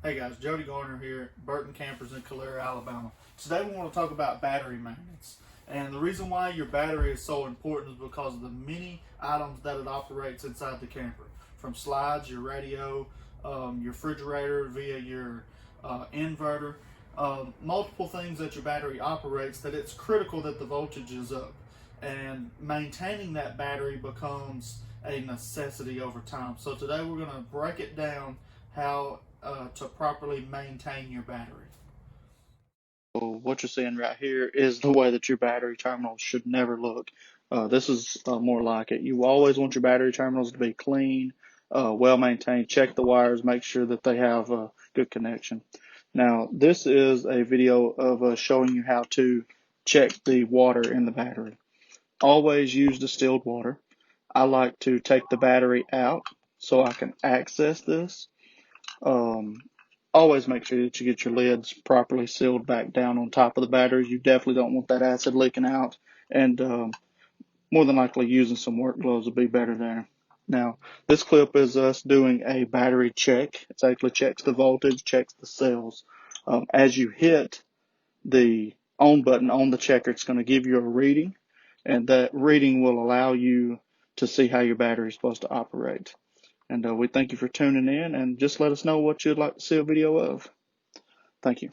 Hey guys, Jody Garner here, Burton Campers in Calera, Alabama. Today we want to talk about battery maintenance. And the reason why your battery is so important is because of the many items that it operates inside the camper. From slides, your radio, your refrigerator via your inverter, multiple things that your battery operates, that it's critical that the voltage is up. And maintaining that battery becomes a necessity over time. So today we're going to break it down how to properly maintain your battery. So what you're seeing right here is the way that your battery terminals should never look. This is more like it. You always want your battery terminals to be clean, well maintained. Check the wires, make sure that they have a good connection. Now, this is a video of showing you how to check the water in the battery. Always use distilled water. I like to take the battery out so I can access this. Um, Always make sure that you get your lids properly sealed back down on top of the batteries. You definitely don't want that acid leaking out, and more than likely using some work gloves will be better there. Now, this clip is us doing a battery check. It actually checks the voltage, checks the cells. As you hit the on button on the checker, it's going to give you a reading, and that reading will allow you to see how your battery is supposed to operate. And we thank you for tuning in, and just let us know what you'd like to see a video of. Thank you.